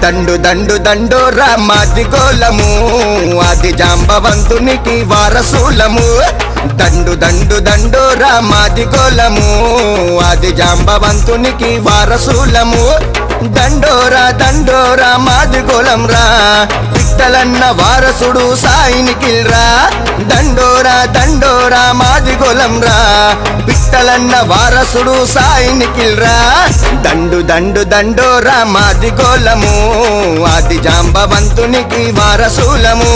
దండు దండు దండోరా మాది గోలము ఆది జాంబవంతునికి వారసులము దండు దండు దండోరా మాది గోలము ఆది జాంబవంతునికి వారసులము దండోరా దండోరా మాది గోలం రా విట్టలన్న వారసుడు సాయినికిల్రా దండోరా దండోరా మాది గోలం రా విట్టలన్న వారసుడు సాయినికిల్రా దండు దండు దండోరా మాది గోలము ఆది జాంబవంతునికి వారసులము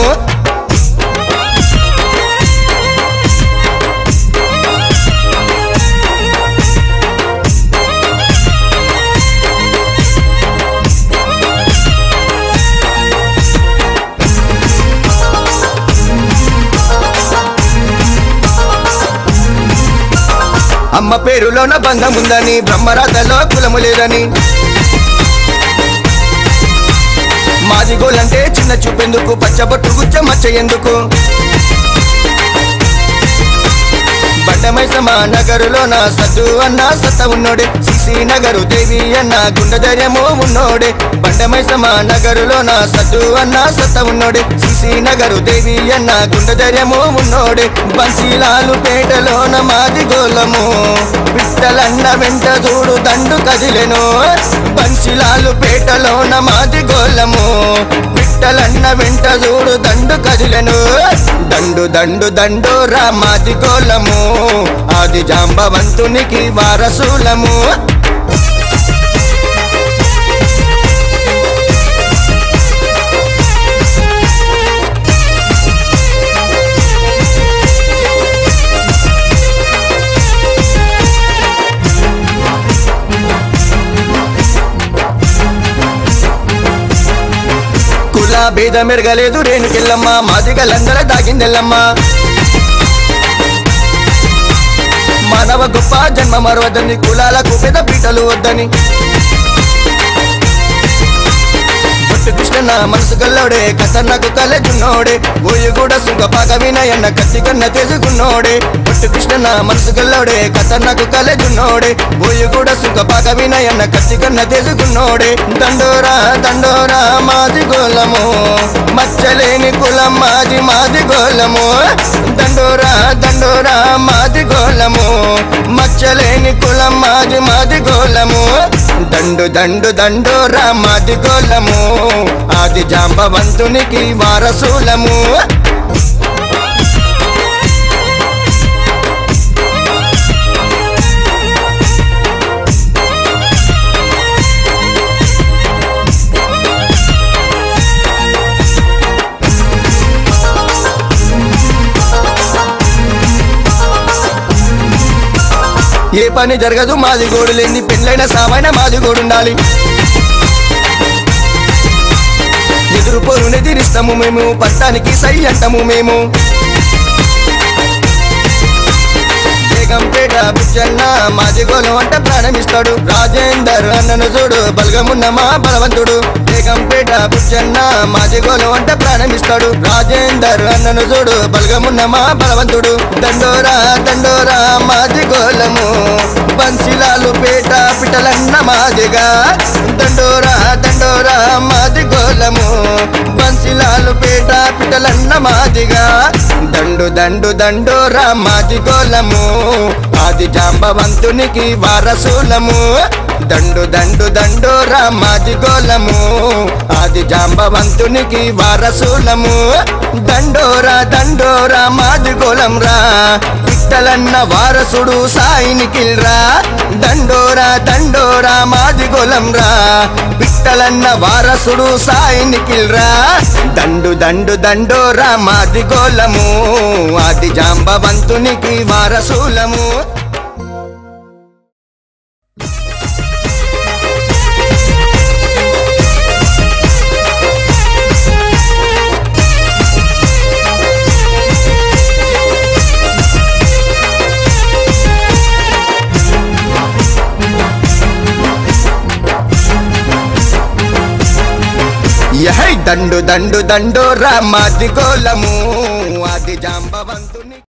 అమ్మ పేరులోన బంధం ఉందని బ్రహ్మరాతలో కులము లేదని మాది గోలంటే చిన్న చూపెందుకు పచ్చబొట్టు గుచ్చ మచ్చ ఎందుకు బండమైసమ నగరులోన సద్దు అన్న సత్త ఉన్నోడే సిసి నగరు దేవి అన్న గుండె ధైర్యము ఉన్నోడే బండమైసమ నగరులోన సద్దు అన్న సత్త ఉన్నోడే సిసి నగరు దేవి అన్న గుండె ధైర్యము ఉన్నోడే బన్సీలాలు పేటలోన మాది గోలము విట్టలన్న వెంట చూడు దండు కదిలెను బన్సీలాలు పేటలోన మాది గోలము విట్టలన్న వెంట చూడు దండు కదిలెను దండు దండు దండోరా మాది గోలము ఆది జాంబవంతునికి వారసులము కుల భేద మెరగలేదు రేణుకెళ్ళమ్మ మాదిగలందర దాగిందెల్లమ్మ మానవ గొప్ప జన్మ మరవద్దని కులాలకు పెద్ద పీటలు వద్దని కృష్ణ మనసు గల్లోడే కథన్నకు కలెజున్నోడే బోయి కూడా సుంగపాక వినయన్న కత్తి కన్న తెజుకున్నోడే పొట్టు కృష్ణ మనసు గల్లోడే కథన్నకు కలెజున్నోడే బోయి కూడా సుంగపాక వినయన్న కత్తి కన్న తెజుకున్నోడే దండోరా దండోరా మాది గోలము మచ్చలేని కులం మాది మాది గోలము దండోరా దండోరా మాది గోలము మచ్చలేని కులం మాది మాది గోలము దండు దండు దండోరా మాది గోలము ఆది జాంబవంతునికి వారసులము ఏ పని జరగదు మాది గోడు లేని పెళ్ళైన సామైన మాది గోడుండాలి ఎదురు పొరుని తీరిస్తాము మేము పట్టానికి సై అంటాము మేము బేగంపేట బుచ్చన్న మాది గోలం అంటే ప్రాణమిస్తాడు రాజేందర్ అన్నను చూడు బలగమున్న మా బలవంతుడు బేగంపేట బుచ్చన్న మాది గోలం అంటే ప్రాణమిస్తాడు రాజేందర్ అన్నను చూడు బలగమున్న మా బలవంతుడు దండోరా దండోరా మాది గోలము బన్సీలాలు పేట పిటలన్న మాదిగా దండోరా దండోరా మాది గోలము బన్సీలాలు పేట పిటలన్న మాదిగా దండు దండు దండోరా మాది గోలము ఆది జాంబవంతునికి వారసులము దండు దండు దండోరా మాది గోలము ఆది జాంబవంతునికి వారసులము దండోరా దండోరా మాది గోలం రా విట్టలన్న వారసుడు సాయినికిల్రా దండోరా దండోరా మాది గోలం రా విట్టలన్న వారసుడు సాయినికిల్రా దండు దండు దండోరా మాది గోలము ఆది జాంబవంతునికి వారసులము దండు దండు దండోరా మాది గోలము ఆది జాంబవంతుని